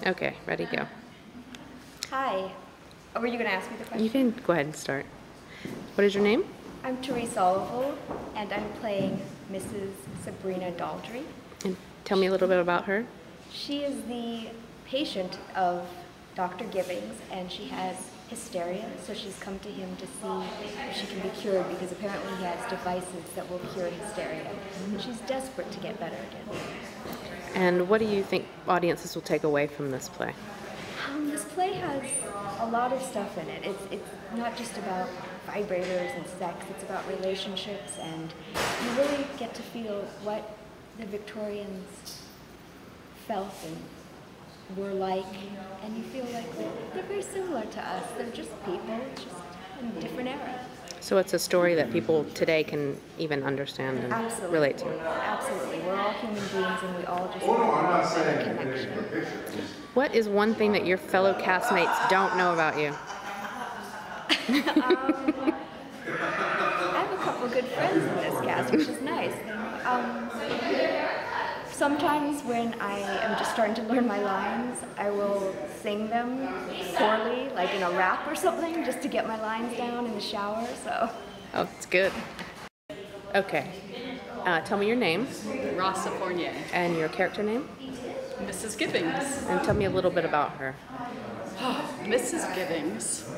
Okay, ready, go. Hi. Oh, were you going to ask me the question? You can go ahead and start. What is your name? I'm Teresa Olival, and I'm playing Mrs. Sabrina Daldry. And tell me a little bit about her. She is the patient of Dr. Gibbings, and she has hysteria, so she's come to him to see if she can be cured, because apparently he has devices that will cure hysteria. And she's desperate to get better again. And what do you think audiences will take away from this play? This play has a lot of stuff in it. It's not just about vibrators and sex, it's about relationships, and you really get to feel what the Victorians felt and were like, and you feel like they're very similar to us. They're just people, just in a different era. So it's a story that people today can even understand and relate to. Absolutely. We're all human beings, and we all just want a connection. What is one thing that your fellow castmates don't know about you? I have a couple good friends in this cast, which is nice. Sometimes when I am just starting to learn my lines, I will sing them poorly, like in a rap or something, just to get my lines down in the shower. So. Oh, it's good. Okay. Tell me your name. Rossa Fournier. And your character name? Mrs. Gibbings. And tell me a little bit about her. Mrs. Gibbings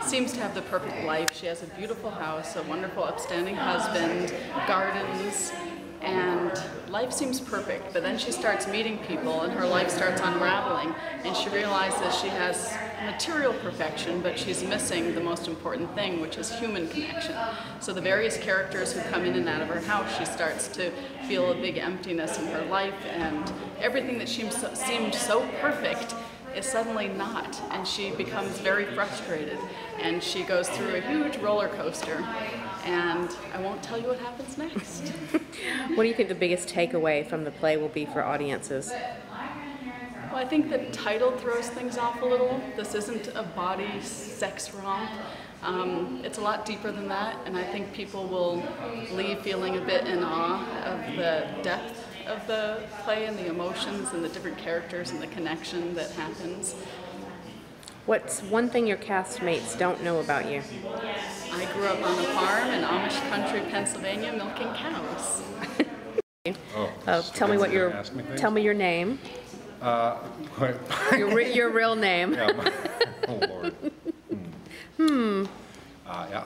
seems to have the perfect life. She has a beautiful house, a wonderful upstanding husband, gardens, and life seems perfect. But then she starts meeting people and her life starts unraveling, and she realizes she has material perfection, but she's missing the most important thing, which is human connection. So the various characters who come in and out of her house, she starts to feel a big emptiness in her life, and everything that seemed so perfect is suddenly not, and she becomes very frustrated, and she goes through a huge roller coaster, and I won't tell you what happens next. What do you think the biggest takeaway from the play will be for audiences? Well, I think the title throws things off a little. This isn't a body sex romp. It's a lot deeper than that, and I think people will leave feeling a bit in awe of the depth of the play and the emotions and the different characters and the connection that happens. What's one thing your castmates don't know about you? I grew up on a farm in Amish country, Pennsylvania, milking cows. Tell me your name. Your real name. Yeah, oh Lord.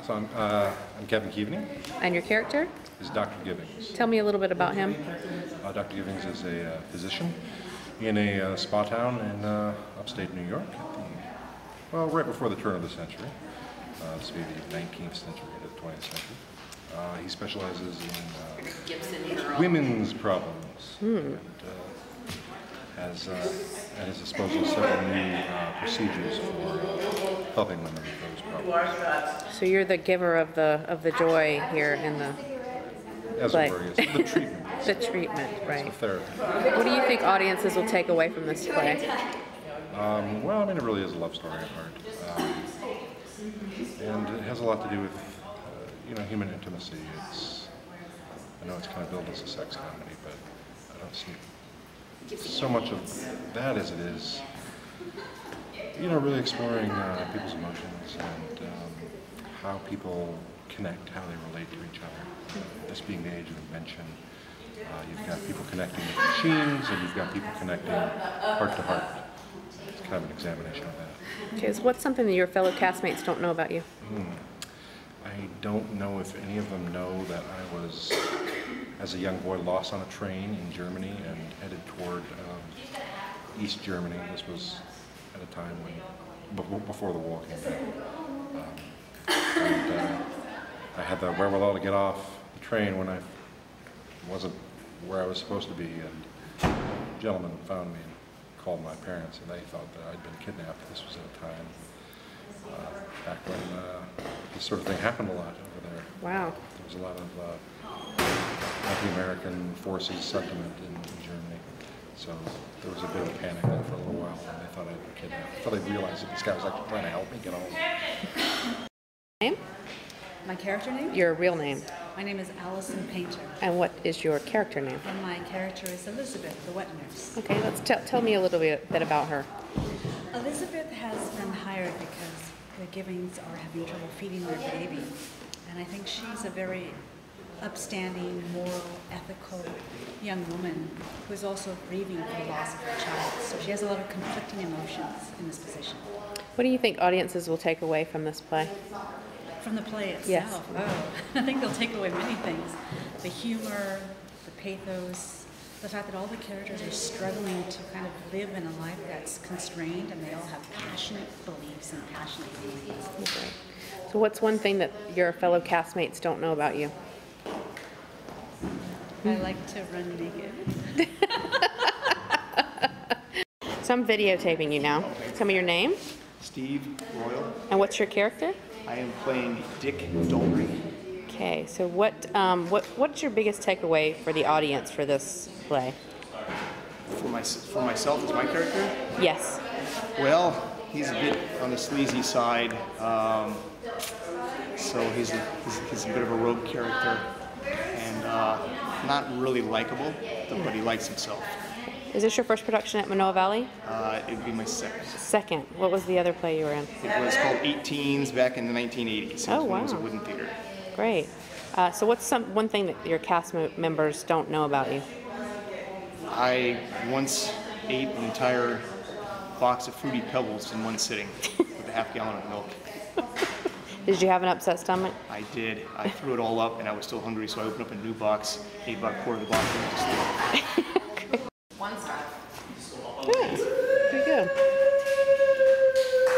So I'm Kevin Keaveney. And your character? Is Dr. Gibbings. Tell me a little bit about him. Dr. Gibbings is a physician in a spa town in upstate New York, right before the turn of the century. This would be the 19th century to the 20th century. He specializes in women's problems and has at his disposal several new procedures for helping women with those problems. So you're the giver of the joy here in the play. As it were, yes. The treatment. The treatment, right. It's the therapy. What do you think audiences will take away from this play? Well, I mean, it really is a love story at heart. And it has a lot to do with, human intimacy. I know it's kind of billed as a sex comedy, but I don't see so much of that as it is, really exploring people's emotions and how people connect, how they relate to each other. This being the age of invention, you've got people connecting with machines, and you've got people connecting heart to heart. It's kind of an examination of that. Okay, so what's something that your fellow castmates don't know about you? I don't know if any of them know that I was, as a young boy, lost on a train in Germany and headed toward East Germany. This was at a time before the wall came down. I had the wherewithal to get off the train when I wasn't where I was supposed to be, and a gentleman found me and called my parents, and they thought that I'd been kidnapped. This was at a time back when this sort of thing happened a lot over there. Wow. There was a lot of anti-American forces sentiment in Germany. So there was a bit of panic there for a little while, and they thought I'd been kidnapped. I thought they'd realized that this guy was actually trying to help me get home. Name? My character name? Your real name. My name is Allison Painter, And what is your character name? and my character is Elizabeth, the wet nurse. Okay, let's tell me a little bit about her. Elizabeth has been hired because the Givings are having trouble feeding their baby. And I think she's a very upstanding, moral, ethical young woman who is also grieving for the loss of her child. So she has a lot of conflicting emotions in this position. What do you think audiences will take away from this play? From the play itself, Yes. oh, I think they'll take away many things. The humor, the pathos, the fact that all the characters are struggling to kind of live in a life that's constrained, and they all have passionate beliefs and passionate feelings. Okay. So what's one thing that your fellow castmates don't know about you? I like to run naked. So I'm videotaping you now. Tell me your name Steve Royal. and what's your character? I am playing Dick Dolry. Okay, so what's your biggest takeaway for the audience for this play? For myself as my character, Yes. well, he's a bit on the sleazy side, so he's a bit of a rogue character, and not really likable, but he likes himself. Is this your first production at Manoa Valley? It'd be my second. Second. What was the other play you were in? It was called 18s back in the 1980s. Oh, It was a wow. wooden theater. Great. So what's one thing that your cast members don't know about you? I once ate an entire box of Fruity Pebbles in one sitting with a half-gallon of milk. Did you have an upset stomach? I did. I threw it all up, and I was still hungry, so I opened up a new box, ate about a quarter of the box, and went to sleep. One star. Good. Pretty good.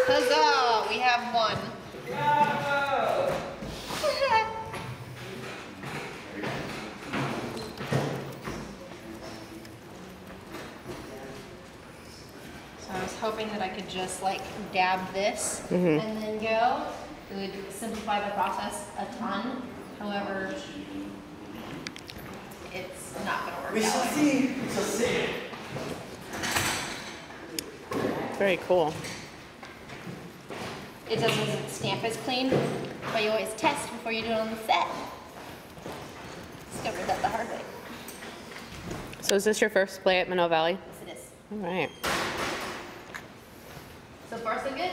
Huzzah! We have one. So I was hoping that I could just like dab this and then go. It would simplify the process a ton. However, it's not going to work that way. Very cool. It doesn't stamp as clean, but you always test before you do it on the set. Discovered that the hard way. So is this your first play at Manoa Valley? Yes, it is. All right. So far, so good.